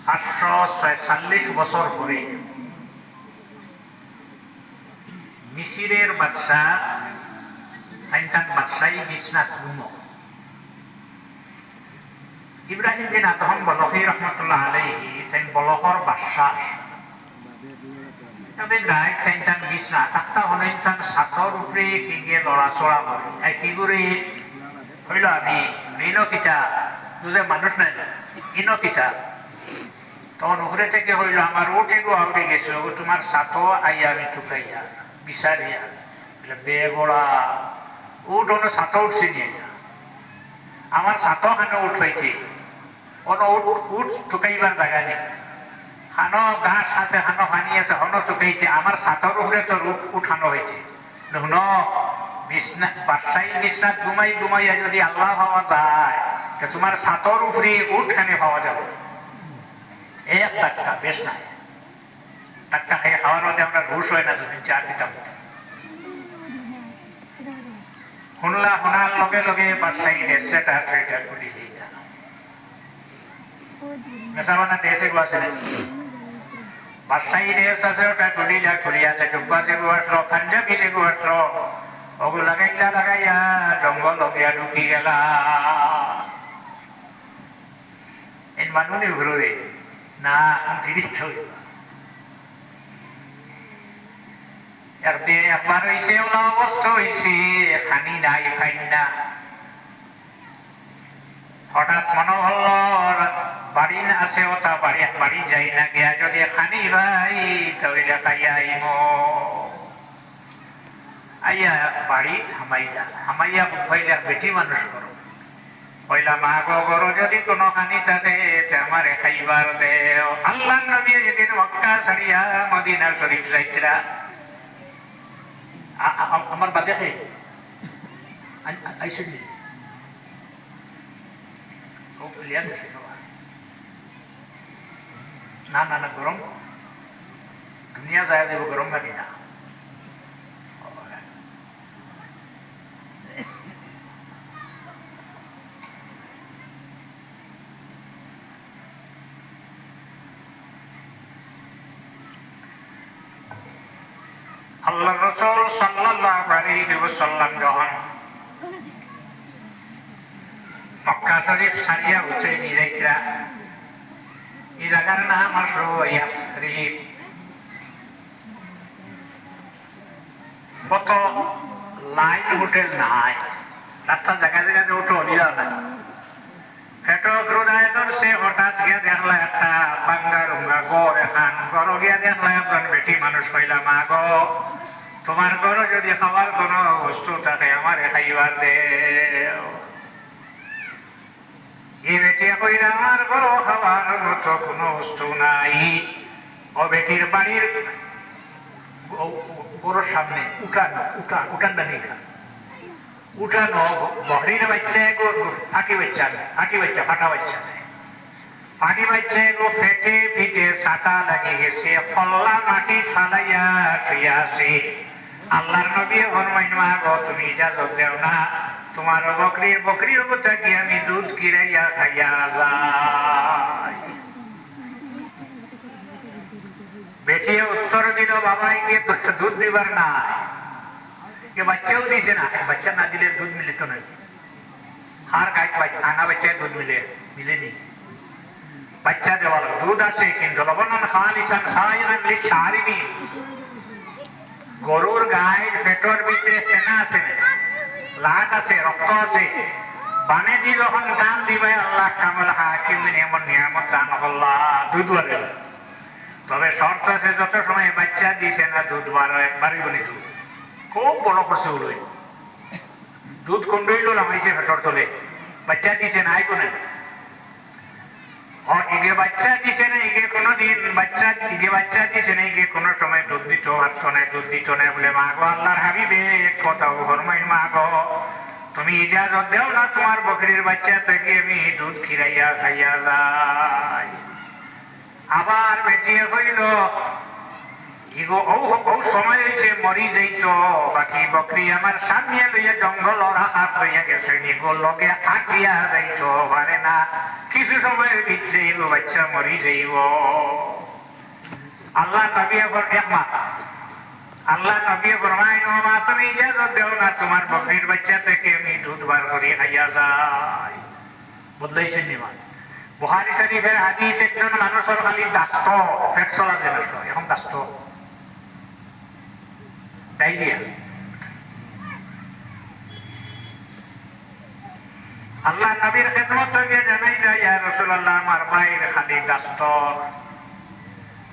846 বছর পরে মিশরের বাদশাহ তাইনতান বাদশাহী বিশ্বনাথ গুমক ইব্রাহিম বিন আদহম বলহি রহমতুল্লাহ আলাইহি তাইন বলহর বাদশাহ তাদের রায় তাইনতান বিশ্বনাথ তাক্তা হলেন সাতর উপরে কি গিয়ে লড়াচড়া করে কি করে হইল আমি মেইন কিতা বুঝে মানুষ নাই ইন কিতা তখন উপরে থেকে হইল আমার উঠে গো আউটে গেছে তোমার সাথো আইয়া আমি ঠুকাইয়া বিচারিয়া বে বড়া উঠ অন্য সাথো উঠছি নিয়ে আমার সাথো খানো উঠাইছে অন্য উঠ ঠুকাইবার জায়গা নেই খানো ঘাস আছে খানো পানি আছে হনো ঠুকাইছে আমার সাথর উপরে তোর উঠানো হয়েছে শুন বাদশাহী বিশ্বনাথ ঘুমাই ঘুমাইয়া যদি আল্লাহ পাওয়া যায় তো তোমার সাথর উপরে উঠখানে পাওয়া যাবে এক টাকা বেশ নাই টাকা খেয়ে খাওয়ার মধ্যে আমরা ঘুষ হয় না যদি চার দিতাম শোনার লগে লগে বাদশাহী দেশে তার সেটা খুলি দিয়ে যা মেসাবানা দেশে গুয়াছে বাদশাহী দেশ আছে ওটা খুলিলা খুলিয়া জুব্বাসে গুয়াসলো পাঞ্জাবিসে গুয়াসলো ওগু লাগাইয়া জঙ্গল লগিয়া ঢুকি গেলা এই মানুষই ঘুরে না ফিরিস্ত হইল একবার হয়েছে ওলা অবস্থা হয়েছে খানি নাই খাই না হঠাৎ মনে হল বাড়ি আছে ওটা বাড়ি যাই না গিয়া যদি খানি ভাই তাহলে খাইয়া আইম আইয়া বাড়ি হামাইয়া বুঝাইলে বেটি মানুষ করো পয়লা মা গরো যদি কোনো খানি থাকে আমার খাইবার দেও আল্লাহ নবী যেদিন মক্কা ছাড়িয়া মদিনা শরীফ যাইতরা আমার বাদে খাই আইসুনি না না না গরম দুনিয়া যায় যাব গরম খাবি না আল্লাহ রাসূল সাল্লাল্লাহু আলাইহি ওয়াসাল্লাম যখন মক্কা শরীফ ছাড়িয়া উঠে যাইতরা এই জায়গার নাম আসলো ইয়াসরিব কত লাইট হোটেল নাই রাস্তার জায়গায় জায়গায় উঠো নিলাম না হেঁটো গ্রুদায় ধরছে হঠাৎ গিয়া দেখলা একটা বাঙ্গা রুঙ্গা গড় এখান গড় গিয়া দেখলা একজন বেটি মানুষ হইলা মা গো তোমার ঘরে যদি খাবার কোনো বস্তু থাকে আমার খাইবার দেও এই বেটি কইরা আমার ঘরে খাবার মতো কোনো বস্তু নাই ও বেটির বাড়ির গরুর সামনে উঠানটা নেই উঠানো বকরির বাচ্চা ফাটি বাচ্চা ফাটা বাচ্চা পানি বাচ্চা ফেটে ফিটে চাটা লাগি গেছে ফল্লা মাটি ফালাইয়া শুয়ে আছে আল্লাহর নবী ফরমাইন মা গো তুমি ইজাজত দেও না তোমার বকরির কথা কি আমি দুধ কিরাইয়া খাইয়া যাই বেটি উত্তর দিল বাবা গিয়ে দুধ দিবার নাই বাচ্চাও দিছে না বাচ্চা না দিলে দুধ মিলিত না হার গাছ বাচ্চা আনা বাচ্চায় দুধ মিলেনি বাচ্চা দেওয়া দুধ আছে কিন্তু লবণন খালিসান সাইরান লিশারিবি গরুর গায়ের পেটর ভিতরে সেনা আছে লাট আছে রক্ত আছে বানে দি যখন দান দিবে আল্লাহ কামাল হাকিমিন এমন নিয়ামত দান আল্লাহ দুধ বাড়ে তবে শর্ত আছে যত সময় বাচ্চা দিছে না দুধ বাড়ো একবারই বলি দুধ খুব বড় করছে উড়ে দুধ কোনই লো নামাইছে ভেতর তোলে বাচ্চা দিছে না আইকোনে ইগে বাচ্চা দিছে না ইগে কোনো দিন বাচ্চা দিছে না ইগে কোনো সময় দুধ দিত দুধ দিত না বলে মা গো আল্লাহর হাবিবে কথা ফরমাইন মা গো তুমি ইজাজত দেও না তোমার বকরির বাচ্চা থেকে আমি দুধ খিরাইয়া খাইয়া যাই আবার বেটিয়ে হইল ইগো ও সময় হয়েছে মরি যাইত বাকি বকরি আমার সামনে লইয়া জঙ্গল হাত লইয়া গেছে ইগো লগে আটিয়া যাইত পারে না কিছু সময়ের ভিতরে ইগো বাচ্চা মরি যাইব আল্লাহ নবী একমাত আল্লাহ নবী ফরমায় মা তুমি ইজাজত দেও না তোমার বকরির বাচ্চা থেকে আমি দুধ বার করে খাইয়া যাই বদলাইছেন নিমা বুখারী শরীফের হাদিস একজন মানুষের খালি দাস্ত পেট চলা যে এখন দাস্ত ডায়রিয়া আল্লাহ নবীর খেদমত থেকে জানাই যায় ইয়া রাসূলুল্লাহ আমার ভাইয়ের খালি দাস্ত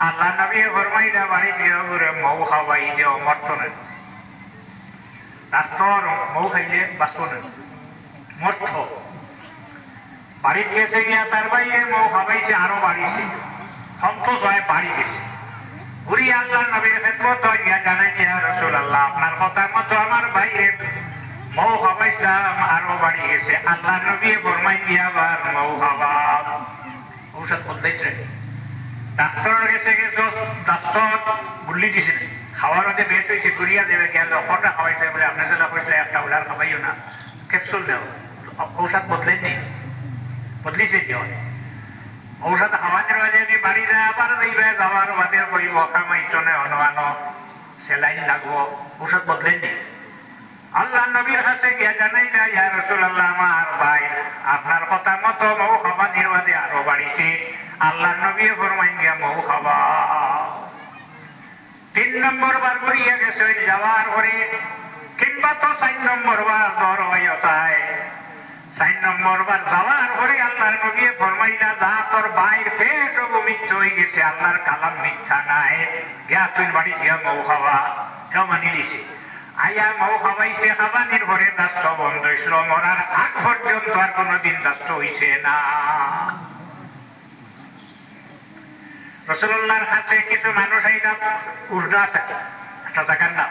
আল্লাহ নবী ফরমাইলা বাড়ি দিয়ে ঘুরে মৌ খাওয়াই দিও মরত না দাস্তর মৌ খাইলে বাঁচত না মরত বাড়ি দিয়েছে গিয়া তার বাইরে মৌ খাওয়াইছে আরো বাড়িছে সন্তোষ হয় বাড়ি গেছে ঘুরি আল্লাহ নবীর খেদমত গিয়া জানাই ইয়া রাসূলুল্লাহ আপনার কথা মতো আমার বাইরে মৌ খাওয়াইছিলাম আরো বাড়ি গেছে আল্লাহ নবী ফরমাই দিয়া আবার মৌ খাওয়া ঔষধ বদলাইছে ডাক্তারের কাছে গেছো ডাক্তার গুল্লি দিছে খাওয়ার মধ্যে বেশ হয়েছে ঘুরিয়া যাবে গেল কটা খাওয়াইতে বলে আপনার জেলা কইলে একটা উলার খাওয়াইও না ক্যাপসুল দেও ঔষধ বদলাই নেই বদলিছে দিও ঔষধ খাওয়ানোর বাদে বাড়ি যায় আবার যাইবে যাওয়ার বাদে কইব কামাইতনে অনুমানো সেলাইন লাগবো ঔষধ বদলাই নেই আল্লাহ নবীর কাছে গিয়া জানাই না ইয়া রাসূলুল্লাহ আমার ভাই আপনার কথা মতো মৌ খাওয়ানোর বাদে আরো বাড়িছে আল্লাহ নবী ফরমাইন গিয়া মৌ খাওয়া 3 নম্বর বার করিয়া গেছে যাওয়ার পরে কিংবা তো 4 নম্বর বার দর হইয়া তাই 4 নম্বর বার যাওয়ার পরে আল্লাহ নবী ফরমাইলা যা তোর ভাইয়ের পেট অবমিত হয়ে গেছে আল্লাহর কালাম মিথ্যা নাই গিয়া তুই বাড়ি গিয়া মৌ খাওয়া এও মানি লিছে আয়া মৌ খাওয়াইছে খাবানির পরে দাস্ত বন্ধ হইছিল মরার আগ পর্যন্ত আর কোনোদিন দাস্ত হইছে না রাসূলুল্লাহর কাছে কিছু মানুষ আইলা উর্দা থাকে একটা জায়গার নাম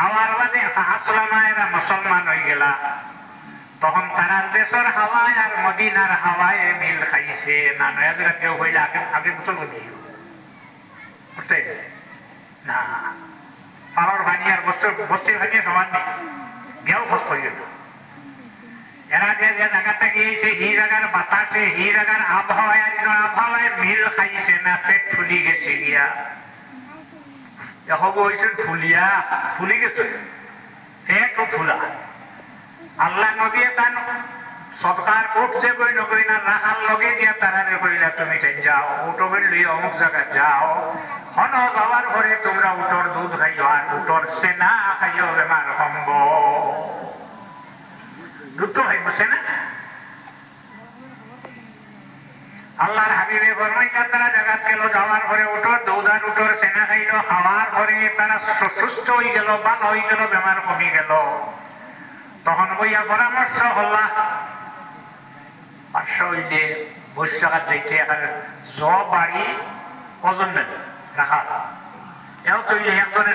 আমার বাদে আসলামায়েরা মুসলমান হয়ে গেলা তখন তারা দেশের হাওয়ায় আর মদিনার হাওয়ায় মিল খাইছে না নয়া জায়গা কেউ হইলে আগে আগে মুসলমান বুঝতে না পাড়ার ভানি আর বস্তির ভানি সমান নেই গেও খোঁজ করি গেল এরা যে যে জায়গাটা গিয়েছে এই জায়গার বাতাসে এই জায়গার আবহাওয়ায় মিল খাইছে না পেট ফুলি গেছে গিয়া হব হয়েছে ফুলি গেছে পেটও ফুলা আল্লাহ নবী তান সদকার উঠ যে কই নকই না রাখার লগে দিয়া তারা যে কইলা তুমি যাও উঠবে লইয়া অমুক জায়গায় যাও হন যাওয়ার পরে তোমরা উঠোর দুধ খাইও আর উঠোর সেনা খাইও বেমার কমব দুধ তো খাইব সেনা আল্লাহর হাবিবে ফরমাইলা তারা জায়গা গেল যাওয়ার পরে উঠোর দুধ আর উঠোর সেনা খাইলো খাওয়ার পরে তারা সুস্থ হয়ে গেল ভালো হয়ে গেল বেমার কমে গেল তখন বইয়া পরামর্শ হল্লা 500 হইলে বৈশাখাত যাইতে আর বাড়ি ওজন নেন রাখা এও তৈরি একজনে